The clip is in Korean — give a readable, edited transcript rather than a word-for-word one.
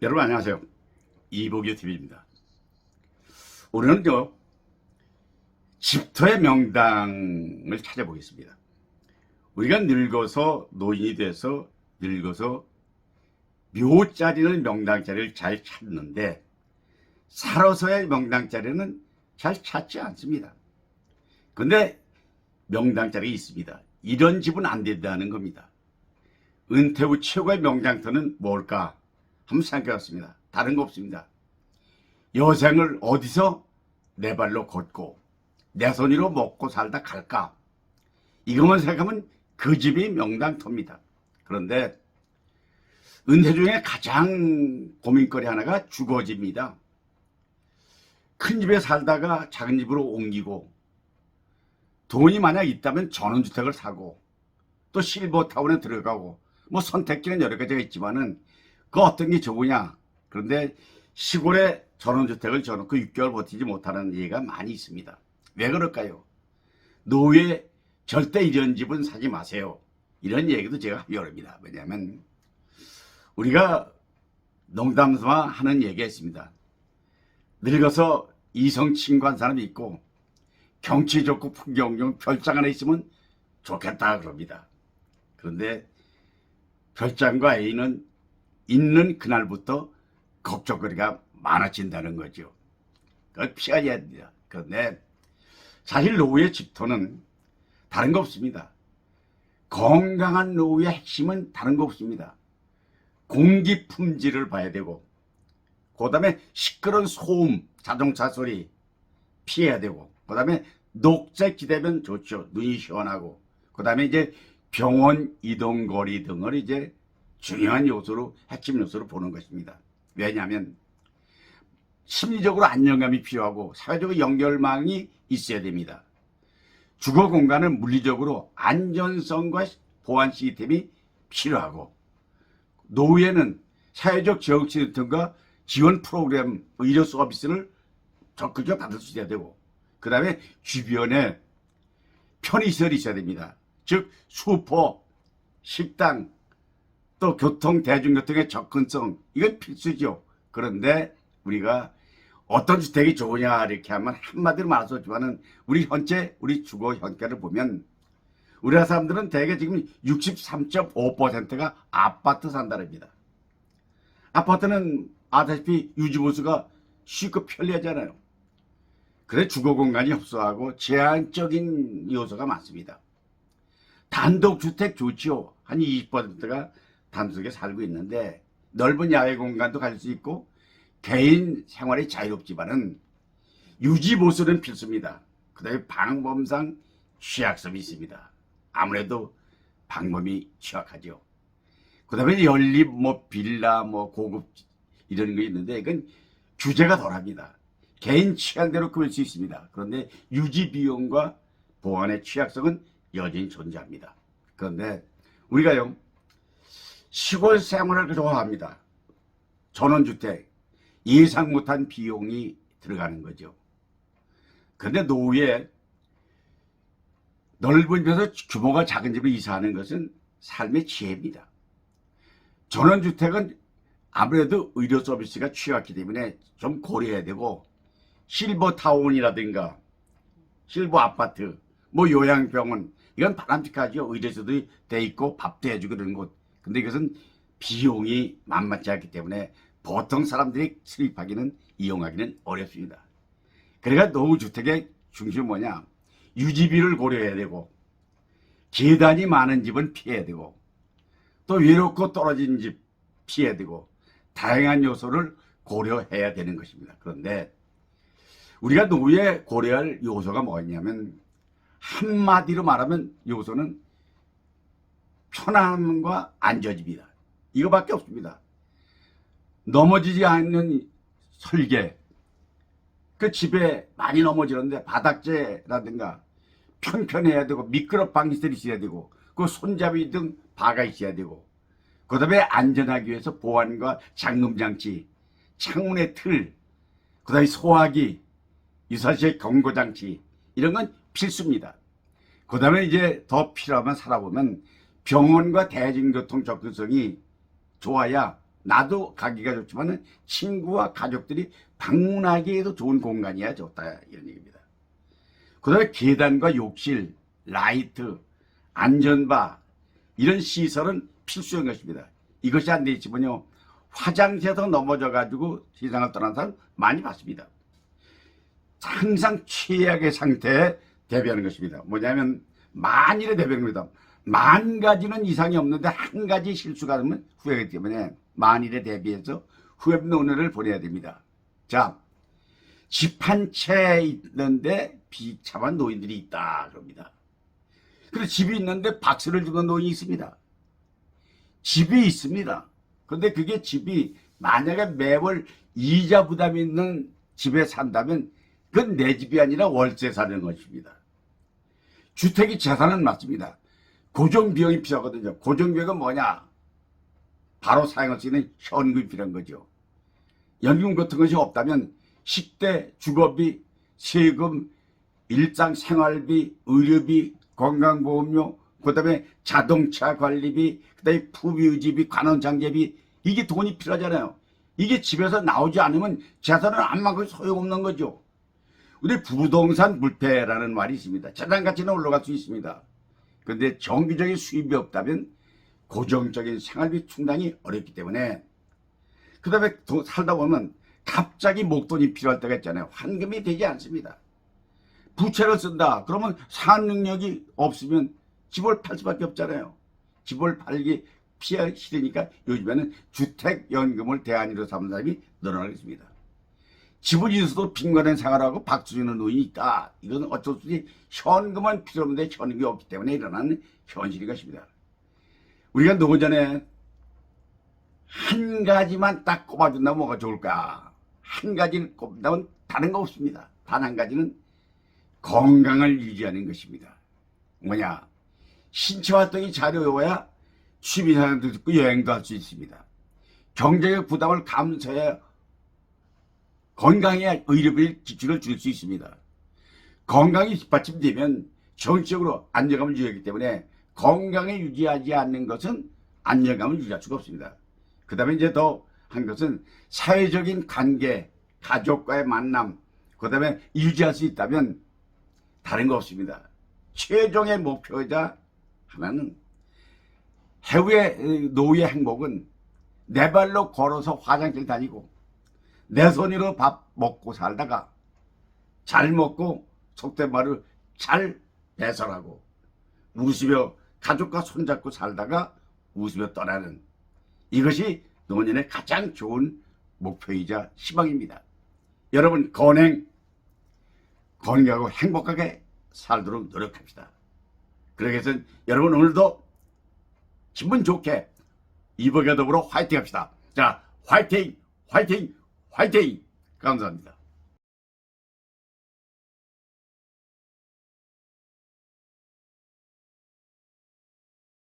여러분 안녕하세요. 이복유 TV입니다. 오늘은요 집터의 명당을 찾아보겠습니다. 우리가 늙어서 노인이 돼서 늙어서 묘자리는 명당자리를 잘 찾는데 살아서의 명당자리는 잘 찾지 않습니다. 근데 명당자리가 있습니다. 이런 집은 안 된다는 겁니다. 은퇴 후 최고의 명당터는 뭘까? 한번 생각해봤습니다. 다른 거 없습니다. 여생을 어디서 내 발로 걷고 내 손으로 먹고 살다 갈까? 이것만 생각하면 그 집이 명당터입니다. 그런데 은퇴 중에 가장 고민거리 하나가 주거지입니다. 큰 집에 살다가 작은 집으로 옮기고 돈이 만약 있다면 전원주택을 사고 또 실버타운에 들어가고 뭐 선택지는 여러 가지가 있지만은 그 어떤 게 좋으냐. 그런데 시골에 전원주택을 지어놓고 6개월 버티지 못하는 예가 많이 있습니다. 왜 그럴까요? 노후에 절대 이런 집은 사지 마세요. 이런 얘기도 제가 하기 어렵니다. 왜냐하면 우리가 농담삼아 하는 얘기가 있습니다. 늙어서 이성 친구한 사람이 있고 경치 좋고 풍경 좋은 별장 하나 있으면 좋겠다 그럽니다. 그런데 별장과 애인은 있는 그날부터 걱정거리가 많아진다는 거죠. 그걸 피해야 됩니다. 그런데 사실 노후의 집터는 다른 거 없습니다. 건강한 노후의 핵심은 다른 거 없습니다. 공기 품질을 봐야 되고 그 다음에 시끄러운 소음, 자동차 소리 피해야 되고 그 다음에 녹색 지대면 좋죠. 눈이 시원하고 그 다음에 이제 병원 이동거리 등을 이제 중요한 요소로 핵심 요소로 보는 것입니다. 왜냐하면 심리적으로 안정감이 필요하고 사회적으로 연결망이 있어야 됩니다. 주거 공간은 물리적으로 안전성과 보안 시스템이 필요하고 노후에는 사회적 지역 시스템과 지원 프로그램, 의료 서비스를 적극적으로 받을 수 있어야 되고 그 다음에 주변에 편의시설이 있어야 됩니다. 즉 슈퍼, 식당, 또 교통, 대중교통의 접근성 이건 필수죠. 그런데 우리가 어떤 주택이 좋으냐 이렇게 하면 한마디로 말하지만은 우리 현재 우리 주거 현가를 보면 우리나라 사람들은 대개 지금 63.5%가 아파트 산다릅니다. 아파트는 아다시피 유지보수가 쉽고 편리하잖아요. 그래 주거 공간이 협소하고 제한적인 요소가 많습니다. 단독주택 좋지요. 한 20%가 단독에 살고 있는데 넓은 야외 공간도 가질 수 있고 개인 생활이 자유롭지만은 유지보수는 필수입니다. 그 다음에 방범상 취약점이 있습니다. 아무래도 방범이 취약하죠. 그 다음에 연립 뭐 빌라 뭐 고급 이런 거 있는데 이건 규제가 덜합니다. 개인 취향대로 꾸밀 수 있습니다. 그런데 유지 비용과 보안의 취약성은 여전히 존재합니다. 그런데 우리가요 시골 생활을 좋아합니다. 전원주택 예상 못한 비용이 들어가는 거죠. 그런데 노후에 넓은 집에서 규모가 작은 집으로 이사하는 것은 삶의 지혜입니다. 전원주택은 아무래도 의료 서비스가 취약하기 때문에 좀 고려해야 되고 실버타운이라든가 실버 아파트 뭐 요양병원 이건 바람직하죠. 의료시설도 돼 있고 밥도 해주고 그런 곳. 근데 이것은 비용이 만만치 않기 때문에 보통 사람들이 수입하기는 이용하기는 어렵습니다. 그러니까 노후주택의 중심은 뭐냐? 유지비를 고려해야 되고 계단이 많은 집은 피해야 되고 또 외롭고 떨어진 집 피해야 되고 다양한 요소를 고려해야 되는 것입니다. 그런데 우리가 노후에 고려할 요소가 뭐냐면 한마디로 말하면 요소는 편안함과 안전입니다. 이거밖에 없습니다. 넘어지지 않는 설계. 그 집에 많이 넘어지는데 바닥재라든가 평평해야 되고 미끄럽 방지들이 있어야 되고 그 손잡이 등 바가 있어야 되고 그 다음에 안전하기 위해서 보안과 잠금장치, 창문의 틀, 그 다음에 소화기, 유사시의 경고장치 이런 건 필수입니다. 그 다음에 이제 더 필요하면 살아보면 병원과 대중교통 접근성이 좋아야 나도 가기가 좋지만 친구와 가족들이 방문하기에도 좋은 공간이야 좋다 이런 얘기입니다. 그 다음에 계단과 욕실, 라이트, 안전바 이런 시설은 필수인 것입니다. 이것이 안 돼 있으면요 화장실에서 넘어져 가지고 세상을 떠난 사람 많이 봤습니다. 항상 최악의 상태에 대비하는 것입니다. 뭐냐면 만일에 대비합니다. 만 가지는 이상이 없는데 한 가지 실수가 되면 후회하기 때문에 만일에 대비해서 후회 논의를 보내야 됩니다. 자, 집 한 채 있는데 비참한 노인들이 있다 그럽니다. 그리고 집이 있는데 박수를 주는 노인이 있습니다. 집이 있습니다. 그런데 그게 집이 만약에 매월 이자 부담이 있는 집에 산다면 그건 내 집이 아니라 월세 사는 것입니다. 주택이 재산은 맞습니다. 고정비용이 필요하거든요. 고정비용은 뭐냐? 바로 사용할 수 있는 현금이 필요한 거죠. 연금 같은 것이 없다면 식대, 주거비, 세금, 일상생활비, 의료비, 건강보험료, 그 다음에 자동차 관리비, 그 다음에 부유지비, 관원장제비 이게 돈이 필요하잖아요. 이게 집에서 나오지 않으면 재산은 안만큼 소용없는 거죠. 우리 부동산 불패라는 말이 있습니다. 재산 가치는 올라갈 수 있습니다. 그런데 정기적인 수입이 없다면 고정적인 생활비 충당이 어렵기 때문에 그 다음에 살다 보면 갑자기 목돈이 필요할 때가 있잖아요. 환금이 되지 않습니다. 부채를 쓴다. 그러면 산 능력이 없으면 집을 팔 수밖에 없잖아요. 집을 팔기 피하기 싫으니까 요즘에는 주택연금을 대안으로 삼는 사람이 늘어나고 있습니다. 집을 있어도 빈곤한 생활하고 박수 주는 노인이 있다. 이건 어쩔 수 없이 현금은 필요 없는데 현금이 없기 때문에 일어나는 현실인 것입니다. 우리가 노전에 한 가지만 딱 꼽아준다면 뭐가 좋을까? 한 가지를 꼽는다면 다른 거 없습니다. 단 한 가지는 건강을 유지하는 것입니다. 뭐냐? 신체 활동이 잘 이루어야 취미생활도 듣고 여행도 할 수 있습니다. 경제적 부담을 감수해야 건강에 의료비 지출을 줄 수 있습니다. 건강이 뒷받침되면 정치적으로 안정감을 유지하기 때문에 건강을 유지하지 않는 것은 안정감을 유지할 수가 없습니다. 그 다음에 이제 더 한 것은 사회적인 관계, 가족과의 만남, 그 다음에 유지할 수 있다면 다른 거 없습니다. 최종의 목표이자 하나는 해후의 노후의 행복은 내 발로 걸어서 화장실 다니고 내 손으로 밥 먹고 살다가 잘 먹고 속된 말을 잘 배설하고 웃으며 가족과 손잡고 살다가 웃으며 떠나는 이것이 노년의 가장 좋은 목표이자 희망입니다. 여러분 건강하고 행복하게 살도록 노력합시다. 그러기 위해서 여러분 오늘도 기분 좋게 이복에 더불어 화이팅 합시다. 자, 화이팅! 화이팅! 화이팅! 감사합니다.